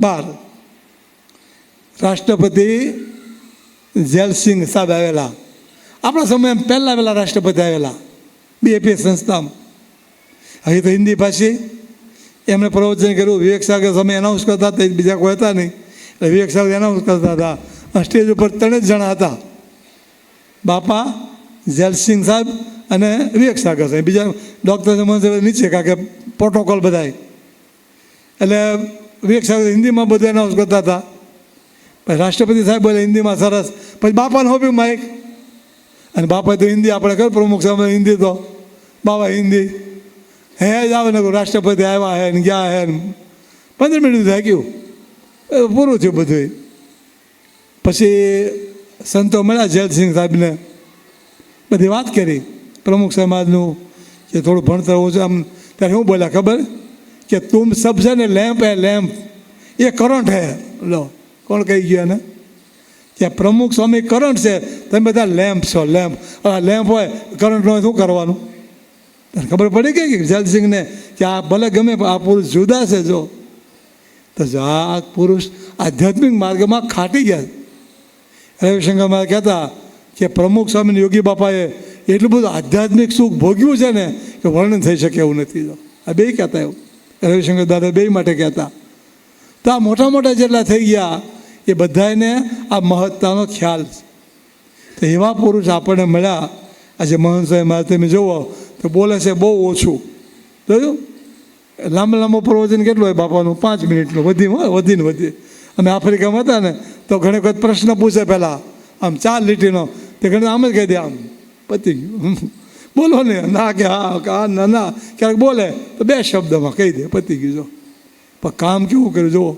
12 રાષ્ટ્રપતિ જેલસિંહ સાહેબ આવેલા. આપણા સમય પહેલાં પહેલાં રાષ્ટ્રપતિ આવેલા બીએપી સંસ્થામાં. અહીં તો હિન્દી ભાષી એમણે પ્રવચન કર્યું. વિવેક સાગર સમય એનાઉન્સ કરતા હતા, બીજા કોઈ હતા નહીં, એટલે વિવેક સાગર એનાઉન્સ કરતા હતા. સ્ટેજ ઉપર 3 જ જણા હતા, બાપા, જેલસિંહ સાહેબ અને વિવેક સાગર સાહેબ. બીજા ડૉક્ટર નીચે કારણ કે પ્રોટોકોલ બધાય. એટલે વિવેક સાગર હિન્દીમાં બધું એનાઉન્સ કરતા હતા. પછી રાષ્ટ્રપતિ સાહેબ બોલે હિન્દીમાં સરસ. પછી બાપાને હોપ્યું માઇક, અને બાપાએ તો હિન્દી આપણે કહ્યું પ્રમુખ સાહેબ હિન્દી તો બાબા હિન્દી હે જ આવે ને રાષ્ટ્રપતિ આવ્યા હે ને ગયા હે ને 15 મિનિટ થાય ગયું, પૂરું થયું બધું. પછી સંતો મળ્યા જેલસિંહ સાહેબને, બધી વાત કરી પ્રમુખ સમાજનું કે થોડું ભણતર ઓછું આમ. ત્યારે શું બોલ્યા ખબર કે તુમ સબ છે ને લેમ્પ હે લેમ્પ, એ કરંટ હે. લો કોણ કહી ગયું ને કે પ્રમુખ સ્વામી કરંટ છે, તમે બધા લેમ્પ છો. લેમ્પ લેમ્પ હોય કરંટ હોય શું કરવાનું? ખબર પડી ગઈ કે જેલસિંહને કે આ ભલે ગમે આ પુરુષ જુદા છે. જો તો આ પુરુષ આધ્યાત્મિક માર્ગમાં ખાટી ગયા. રવિશંકર મહારાજ કહેતા કે પ્રમુખ સ્વામી યોગી બાપાએ એટલું બધું આધ્યાત્મિક સુખ ભોગ્યું છે ને કે વર્ણન થઈ શકે એવું નથી. જો આ બે કહેતા એવું રવિશંકર દાદા બે માટે કહેતા. તો આ મોટા મોટા જેટલા થઈ ગયા એ બધાને આ મહત્તાનો ખ્યાલ છે. તો એવા પુરુષ આપણને મળ્યા. આજે મહંત સાહેબ મારે તમે જુઓ તો બોલે છે બહુ ઓછું. જોયું લાંબા લાંબો પ્રવચન કેટલું હોય બાપાનું? 5 મિનિટનું વધીને વધી. અમે આફ્રિકામાં હતા ને તો ઘણી વખત પ્રશ્ન પૂછે પહેલાં આમ 4 લીટીનો, તે ઘણી આમ જ કહી દે આમ પતી ગયું. બોલો ને ના કે હા ના ના, ક્યારેક બોલે તો 2 શબ્દમાં કહી દે પતી ગયું. જો પણ કામ કેવું કર્યું જુઓ.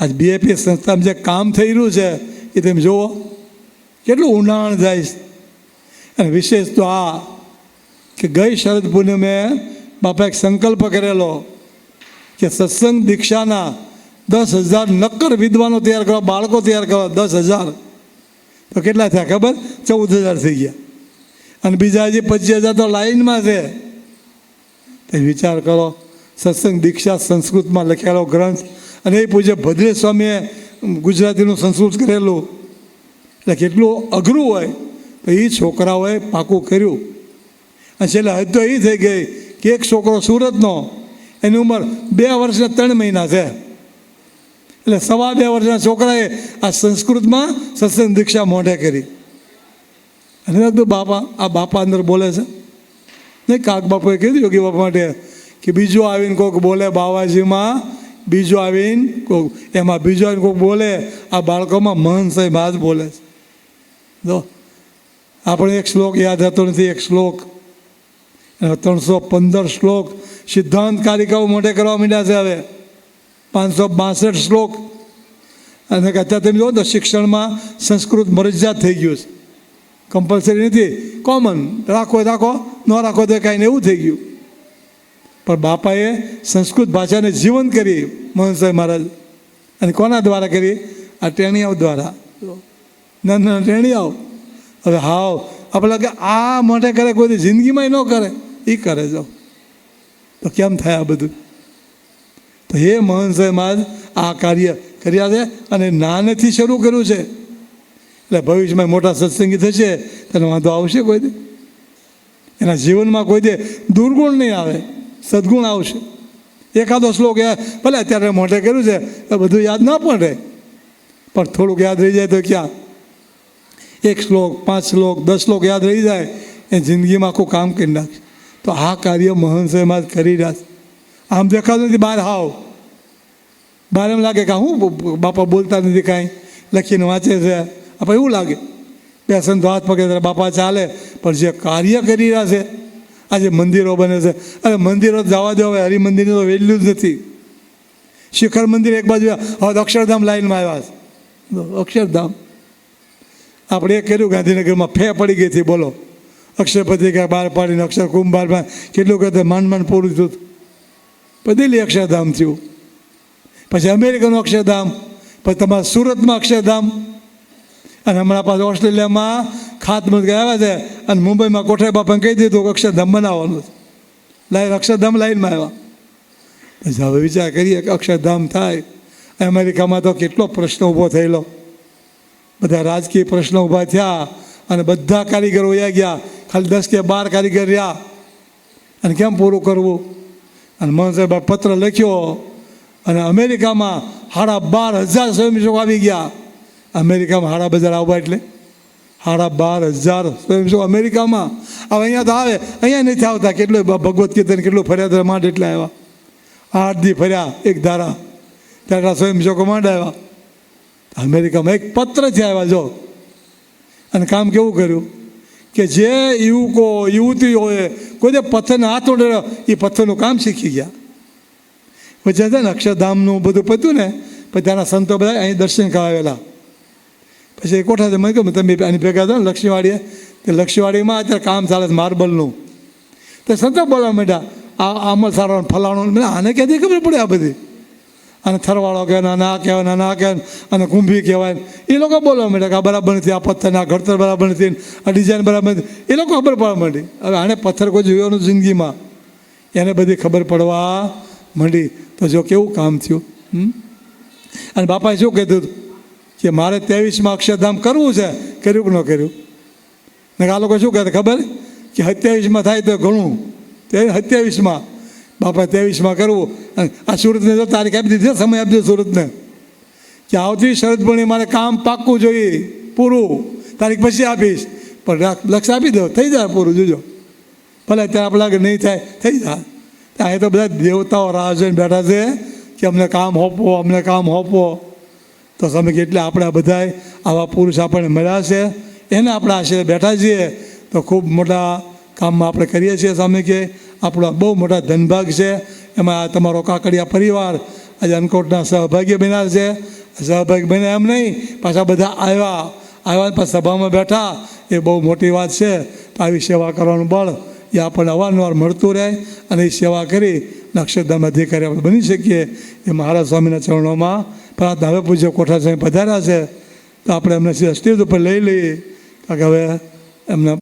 આજ બીએપી સંસ્થામાં જે કામ થઈ રહ્યું છે એ તમે જુઓ કેટલું ઊંડાણ જાય. અને વિશેષ તો આ કે ગઈ શરદ પૂનમે બાપા એક સંકલ્પ કરેલો કે સત્સંગ દીક્ષાના 10,000 નક્કર વિદ્વાનો તૈયાર કરવા, બાળકો તૈયાર કરવા. 10,000 તો કેટલા થયા ખબર? 14,000 થઈ ગયા. અને બીજા હજી 25,000 તો લાઈનમાં છે. તો વિચાર કરો, સત્સંગ દીક્ષા સંસ્કૃતમાં લખેલો ગ્રંથ, અને એ પૂજ્ય ભદ્રેશ સ્વામીએ ગુજરાતીનું સંસ્કૃત કરેલું, એટલે કેટલું અઘરું હોય. તો એ છોકરાઓએ પાકું કર્યું. અને છેલ્લે હદ તો એ થઈ ગઈ કે એક છોકરો સુરતનો, એની ઉંમર 2 વર્ષ ને 3 મહિના છે. એટલે 2.5 વર્ષના છોકરાએ આ સંસ્કૃતમાં સત્સંગ દીક્ષા મોઢે કરી. અને લગતું બાપા આ બાપા અંદર બોલે છે નહીં. કાક બાપુએ કીધું યોગી બાપા માટે કે બીજું આવીને કોઈક બોલે બાવાજીમાં, બીજું આવીને કોઈક એમાં, બીજું આવીને કોઈક બોલે આ બાળકોમાં. મહંત સાહેબ આ જ બોલે છે. જો આપણે એક શ્લોક યાદ હતો નથી. એક શ્લોક 315 શ્લોક સિદ્ધાંત કારિકાઓ મોઢે કરવા માંડ્યા છે હવે. 562 શ્લોક. અને અત્યારે તમે જુઓ તો શિક્ષણમાં સંસ્કૃત મરજિયાત થઈ ગયું છે, કમ્પલસરી નથી. કોમન રાખો રાખો, ન રાખો તો કાંઈ ને એવું થઈ ગયું. પણ બાપાએ સંસ્કૃત ભાષાને જીવંત કરી મોહન સાહેબ મહારાજ. અને કોના દ્વારા કરી? આ ટેણીયાઓ દ્વારા. ના ટેણીયાઓ હવે હાવ આપણે કે આ મોઢે કરે, કોઈ જિંદગીમાં ન કરે, એ કરે. જો તો કેમ થાય આ બધું? તો હે મહંત સાહેબ મહારાજ આ કાર્ય કર્યા છે અને નાનેથી શરૂ કર્યું છે. એટલે ભવિષ્યમાં મોટા સત્સંગી થશે તેને વાંધો આવશે કોઈ દે? એના જીવનમાં કોઈ દે દુર્ગુણ નહીં આવે, સદગુણ આવશે. એકાદો શ્લોક ભલે અત્યારે મોઢે કર્યું છે બધું યાદ ના પડે, પણ થોડુંક યાદ રહી જાય તો ક્યાં? 1 શ્લોક, 5 શ્લોક, 10 શ્લોક યાદ રહી જાય એ જિંદગીમાં આખું કામ કરી નાખશે. તો આ કાર્ય મહંત સાહેબ કરી રહ્યા છે. આમ દેખાતું નથી બહાર. હાવ બહાર એમ લાગે કે હું બાપા બોલતા નથી, કાંઈ લખીને વાંચે છે, આપણે એવું લાગે. બેસન તો હાથ પકડે બાપા ચાલે. પણ જે કાર્ય કરી રહ્યા છે, આજે મંદિરો બને છે, અરે મંદિરો જવા દો, હવે હરિમંદિરની તો વેલ્યુ જ નથી. શિખર મંદિર એક બાજુ, હવે અક્ષરધામ લાઈનમાં આવ્યા છે. અક્ષરધામ આપણે એ કર્યું ગાંધીનગરમાં, ફે પડી ગઈ હતી. બોલો અક્ષરપતિ ક્યાં બહાર પાડીને અક્ષર કુંભારમાં કેટલું કહેતું માંડ પૂરું થયું. પછી દિલ્હી અક્ષરધામ થયું, પછી અમેરિકાનું અક્ષરધામ, પછી તમારા સુરતમાં અક્ષરધામ, અને હમણાં પાછું ઓસ્ટ્રેલિયામાં ખાતમુહૂર્ત આવ્યા છે. અને મુંબઈમાં કોઠારી બાપાને કહી દીધું કે અક્ષરધામ બનાવવાનું છે. અક્ષરધામ લાઈનમાં આવ્યા. પછી હવે વિચાર કરીએ કે અક્ષરધામ થાય. અમેરિકામાં તો કેટલો પ્રશ્ન ઊભો થયેલો, બધા રાજકીય પ્રશ્નો ઊભા થયા અને બધા કારીગરો વયા ગયા, ખાલી 10 કે 12 કારીગર રહ્યા. અને કેમ પૂરું કરવું? અને મોહન સાહેબ પત્ર લખ્યો અને અમેરિકામાં 12,500 સ્વયંસેવકો આવી ગયા. અમેરિકામાં 12,500 આવવા એટલે 12,500 સ્વયંસેવકો અમેરિકામાં. હવે અહીંયા તો આવે, અહીંયા નથી આવતા. કેટલું ભગવદ્ કીર્તન કેટલું ફર્યા તો માંડ એટલા આવ્યા. 8 દી ફર્યા એક ધારા, ત્યારે સ્વયંસેવકો માંડ આવ્યા. અમેરિકામાં એક પત્રથી આવ્યા જો. અને કામ કેવું કર્યું કે જે યુવકો યુવતીઓએ કોઈ પથ્થરને હાથ ઉડેલો એ પથ્થરનું કામ શીખી ગયા. પછી છે ને અક્ષરધામનું બધું પત્યું ને, પછી ત્યાંના સંતો બધા અહીં દર્શન કરાવેલા. પછી કોઠા મને કહ્યું તમે આની ભેગા થો ને લક્ષ્મીવાડીએ, તે લક્ષ્મીવાડીમાં અત્યારે કામ ચાલે છે માર્બલનું. તો સંતો બોલવા માંડ્યા આ અમલ સારો ફલાણું. આને ક્યાંથી ખબર પડે આ બધી? અને થરવાળો કહેવાય, ના કહેવાય, ના કહેવાય, અને કુંભી કહેવાય. એ લોકો બોલવા માંડ્યા કે આ બરાબર નથી, આ પથ્થર, આ ઘડતર બરાબર નથી, આ ડિઝાઇન બરાબર નથી. એ લોકો ખબર પડવા માંડી. હવે આને પથ્થર કોઈ જોયો નથી જિંદગીમાં, એને બધી ખબર પડવા માંડી. તો જો કેવું કામ થયું. અને બાપાએ શું કીધું કે મારે 23માં અક્ષરધામ કરવું છે, કર્યું કે ન કર્યું? ને આ લોકો શું કહેતા ખબર કે 27માં થાય તો ઘણું. 27માં બાપા 23માં કરવું. અને આ સુરતને જો તારીખ આપી દીધી, સમય આપી દીધો સુરતને કે આવતી શરદપૂર્ણિમે મારે કામ પાક્કું જોઈએ, પૂરું. તારીખ પછી આપીશ, પણ લક્ષ્ય આપી દો, થઈ જાય પૂરું. જોજો ભલે ત્યાં આપણે લાગે નહીં થાય, થઈ જાય. ત્યાં તો બધા દેવતાઓ રાહ જોઈને બેઠા છે કે અમને કામ હોપો, અમને કામ હોપો. તો તમે એટલે આપણે બધા આવા પુરુષ આપણને મળ્યા છે, એને આપણે આશરે બેઠા છીએ. તો ખૂબ મોટા કામમાં આપણે કરીએ છીએ. સામે કે આપણો બહુ મોટા ધનભાગ છે. એમાં તમારો કાકડિયા પરિવાર આજે અનકોટના સહભાગી બન્યા છે. સહભાગી બન્યા એમ નહીં, પાછા બધા આવ્યા પાછા સભામાં બેઠા, એ બહુ મોટી વાત છે. તો આવી સેવા કરવાનું બળ એ આપણને અવારનવાર મળતું રહે, અને એ સેવા કરી અક્ષરધામ અધિકારી આપણે બની શકીએ. એ મહારાજ સ્વામીના ચરણોમાં પ્રાર્થના. હવે પૂજ્ય કોઠાર સાહેબ પધાર્યા છે, તો આપણે એમને સ્ટેજ ઉપર લઈ લઈએ, કારણ કે હવે એમને